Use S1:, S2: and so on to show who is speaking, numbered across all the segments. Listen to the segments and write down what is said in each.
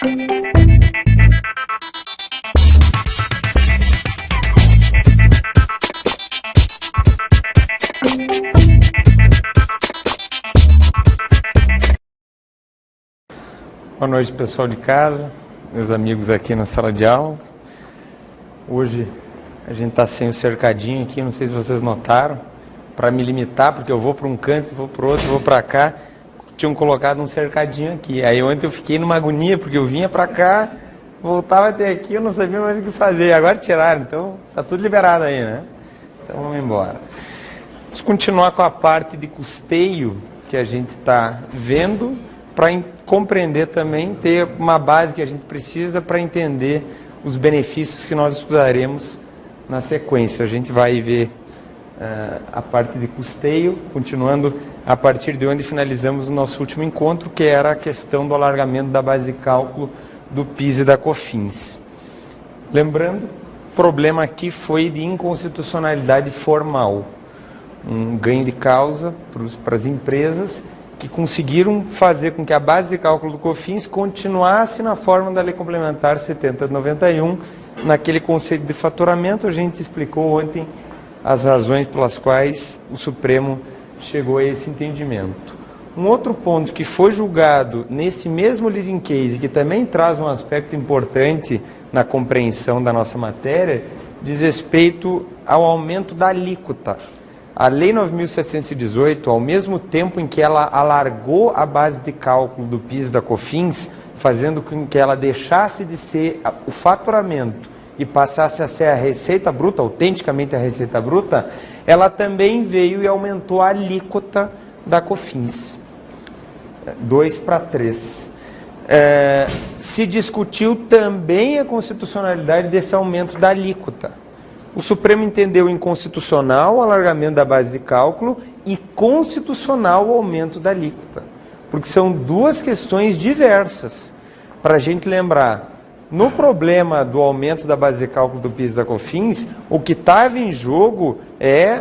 S1: Boa noite, pessoal de casa, meus amigos aqui na sala de aula. Hoje a gente está sem o cercadinho aqui, não sei se vocês notaram, para me limitar, porque eu vou para um canto, vou para o outro, vou para cá. Tinham colocado um cercadinho aqui. Aí ontem eu fiquei numa agonia, porque eu vinha para cá, voltava até aqui, eu não sabia mais o que fazer. Agora tiraram, então tá tudo liberado aí, né? Então vamos embora. Vamos continuar com a parte de custeio que a gente está vendo, para compreender também, ter uma base que a gente precisa para entender os benefícios que nós estudaremos na sequência. A gente vai ver a parte de custeio, continuando a partir de onde finalizamos o nosso último encontro, que era a questão do alargamento da base de cálculo do PIS e da COFINS. Lembrando, o problema aqui foi de inconstitucionalidade formal, um ganho de causa para as empresas que conseguiram fazer com que a base de cálculo do COFINS continuasse na forma da Lei Complementar 70 de 91, naquele conceito de faturamento. A gente explicou ontem as razões pelas quais o Supremo chegou a esse entendimento. Um outro ponto que foi julgado nesse mesmo leading case, que também traz um aspecto importante na compreensão da nossa matéria, diz respeito ao aumento da alíquota. A Lei 9.718, ao mesmo tempo em que ela alargou a base de cálculo do PIS e da COFINS, fazendo com que ela deixasse de ser o faturamento e passasse a ser a receita bruta, autenticamente a receita bruta, ela também veio e aumentou a alíquota da COFINS, 2 para 3. Se discutiu também a constitucionalidade desse aumento da alíquota. O Supremo entendeu inconstitucional o alargamento da base de cálculo e constitucional o aumento da alíquota, porque são duas questões diversas. Para a gente lembrar, no problema do aumento da base de cálculo do PIS e da COFINS, o que estava em jogo é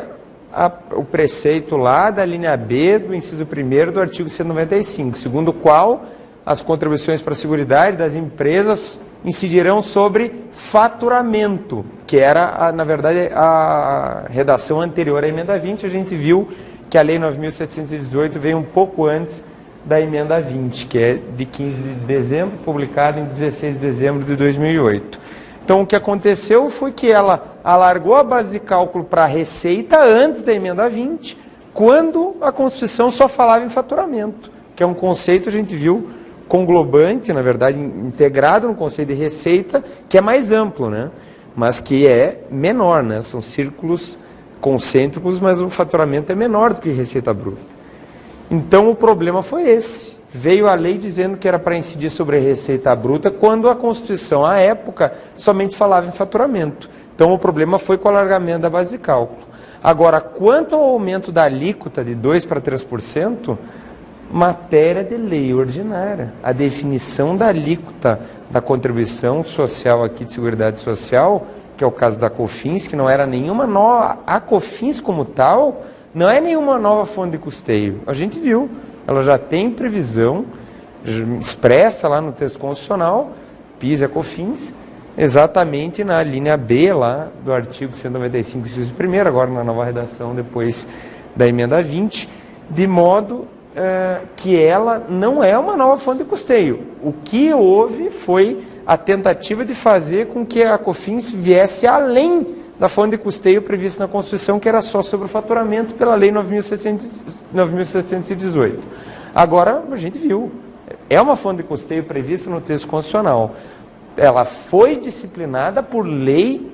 S1: o preceito lá da linha B do inciso 1º do artigo 195, segundo o qual as contribuições para a Seguridade das empresas incidirão sobre faturamento, que era, na verdade, a redação anterior à emenda 20. A gente viu que a Lei 9.718 veio um pouco antes da emenda 20, que é de 15 de dezembro, publicada em 16 de dezembro de 2008. Então, o que aconteceu foi que ela alargou a base de cálculo para a receita antes da emenda 20, quando a Constituição só falava em faturamento, que é um conceito, a gente viu, conglobante, na verdade, integrado no conceito de receita, que é mais amplo, né? Mas que é menor, né? São círculos concêntricos, mas o faturamento é menor do que receita bruta. Então, o problema foi esse. Veio a lei dizendo que era para incidir sobre a receita bruta, quando a Constituição, à época, somente falava em faturamento. Então, o problema foi com o alargamento da base de cálculo. Agora, quanto ao aumento da alíquota de 2% para 3%, matéria de lei ordinária. A definição da alíquota da contribuição social aqui de Seguridade Social, que é o caso da COFINS, que não era nenhuma nova... A COFINS como tal, não é nenhuma nova fonte de custeio. A gente viu, ela já tem previsão expressa lá no texto constitucional, PIS e COFINS, exatamente na linha B lá do artigo 195, inciso 1º, agora na nova redação, depois da emenda 20, de modo que ela não é uma nova fonte de custeio. O que houve foi a tentativa de fazer com que a COFINS viesse além da fonte de custeio prevista na Constituição, que era só sobre o faturamento pela Lei 9.718. Agora, a gente viu, é uma fonte de custeio prevista no texto constitucional. Ela foi disciplinada por lei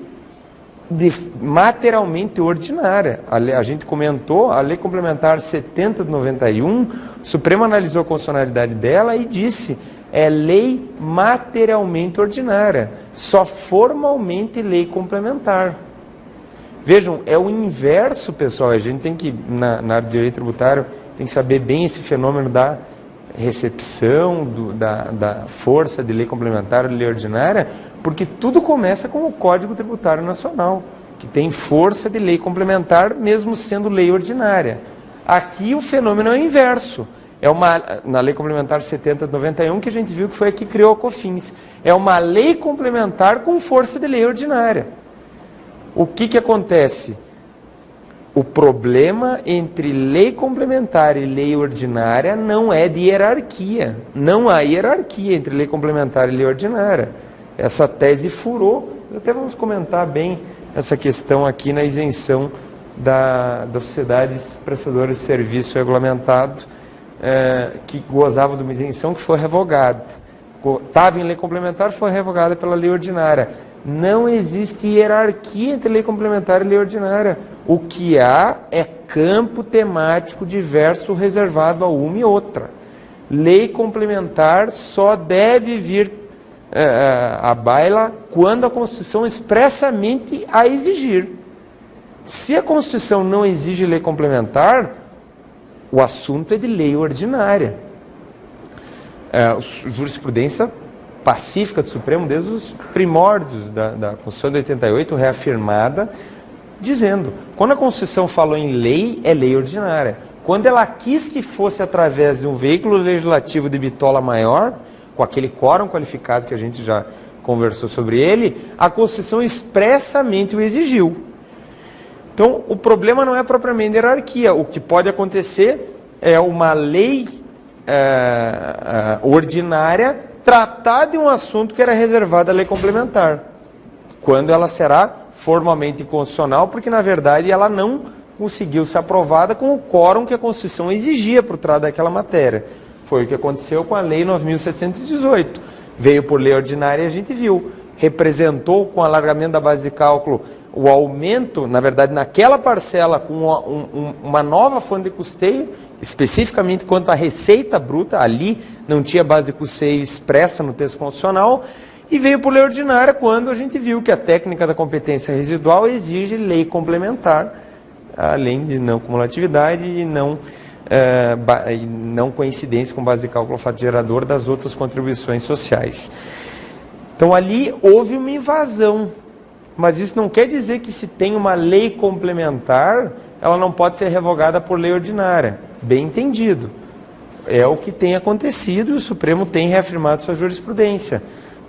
S1: materialmente ordinária. A gente comentou, a Lei Complementar 70 de 91, o Supremo analisou a constitucionalidade dela e disse, é lei materialmente ordinária, só formalmente lei complementar. Vejam, é o inverso, pessoal. A gente tem que, na área de direito tributário, tem que saber bem esse fenômeno da recepção, da força de lei complementar ou de lei ordinária, porque tudo começa com o Código Tributário Nacional, que tem força de lei complementar, mesmo sendo lei ordinária. Aqui o fenômeno é o inverso. Na Lei Complementar 70 de 91, que a gente viu que foi a que criou a COFINS. É uma lei complementar com força de lei ordinária. O que acontece? O problema entre lei complementar e lei ordinária não é de hierarquia. Não há hierarquia entre lei complementar e lei ordinária. Essa tese furou. Até vamos comentar bem essa questão aqui na isenção das sociedades prestadoras de serviço regulamentado, que gozavam de uma isenção que foi revogada. Estava em lei complementar, foi revogada pela lei ordinária. Não existe hierarquia entre lei complementar e lei ordinária. O que há é campo temático diverso reservado a uma e outra. Lei complementar só deve vir à baila quando a Constituição expressamente a exigir. Se a Constituição não exige lei complementar, o assunto é de lei ordinária. Jurisprudência pacífica do Supremo, desde os primórdios da Constituição de 88, reafirmada, dizendo, quando a Constituição falou em lei, é lei ordinária. Quando ela quis que fosse através de um veículo legislativo de bitola maior, com aquele quórum qualificado que a gente já conversou sobre ele, a Constituição expressamente o exigiu. Então, o problema não é propriamente hierarquia. O que pode acontecer é uma lei ordinária tratar de um assunto que era reservado à lei complementar, quando ela será formalmente inconstitucional, porque, na verdade, ela não conseguiu ser aprovada com o quórum que a Constituição exigia por trás daquela matéria. Foi o que aconteceu com a Lei 9.718. Veio por lei ordinária e a gente viu. Representou, com o alargamento da base de cálculo, o aumento, na verdade, naquela parcela, com uma nova fonte de custeio, especificamente quanto à receita bruta, ali não tinha base de custeio expressa no texto constitucional, e veio por lei ordinária quando a gente viu que a técnica da competência residual exige lei complementar, além de não cumulatividade e não coincidência com base de cálculo fato gerador das outras contribuições sociais. Então ali houve uma invasão, mas isso não quer dizer que se tem uma lei complementar, ela não pode ser revogada por lei ordinária. Bem entendido. É o que tem acontecido e o Supremo tem reafirmado sua jurisprudência.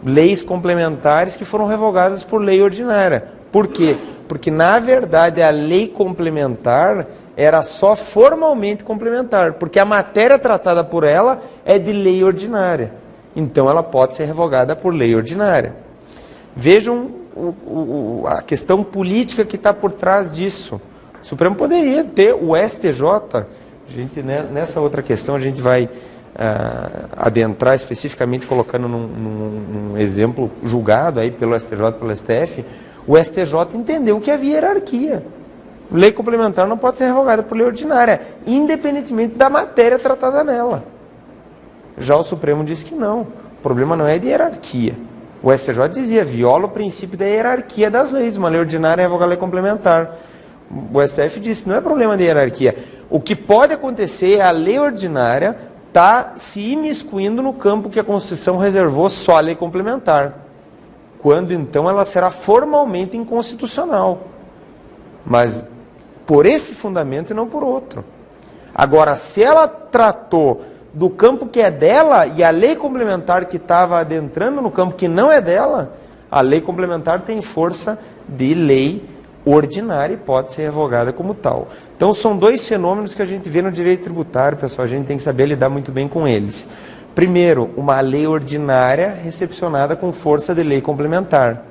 S1: Leis complementares que foram revogadas por lei ordinária. Por quê? Porque, na verdade, a lei complementar era só formalmente complementar, porque a matéria tratada por ela é de lei ordinária. Então, ela pode ser revogada por lei ordinária. Vejam a questão política que está por trás disso. O Supremo poderia ter o STJ, nessa outra questão a gente vai adentrar especificamente colocando num exemplo julgado aí pelo STJ, pelo STF, o STJ entendeu que havia hierarquia. Lei complementar não pode ser revogada por lei ordinária, independentemente da matéria tratada nela. Já o Supremo disse que não. O problema não é de hierarquia. O STJ dizia, viola o princípio da hierarquia das leis. Uma lei ordinária revoga a lei complementar. O STF disse, não é problema de hierarquia. O que pode acontecer é a lei ordinária estar se imiscuindo no campo que a Constituição reservou só à lei complementar. Quando então ela será formalmente inconstitucional. Mas por esse fundamento e não por outro. Agora, se ela tratou do campo que é dela e a lei complementar que estava adentrando no campo que não é dela, a lei complementar tem força de lei ordinária e pode ser revogada como tal. Então são dois fenômenos que a gente vê no direito tributário, pessoal, a gente tem que saber lidar muito bem com eles. Primeiro, uma lei ordinária recepcionada com força de lei complementar.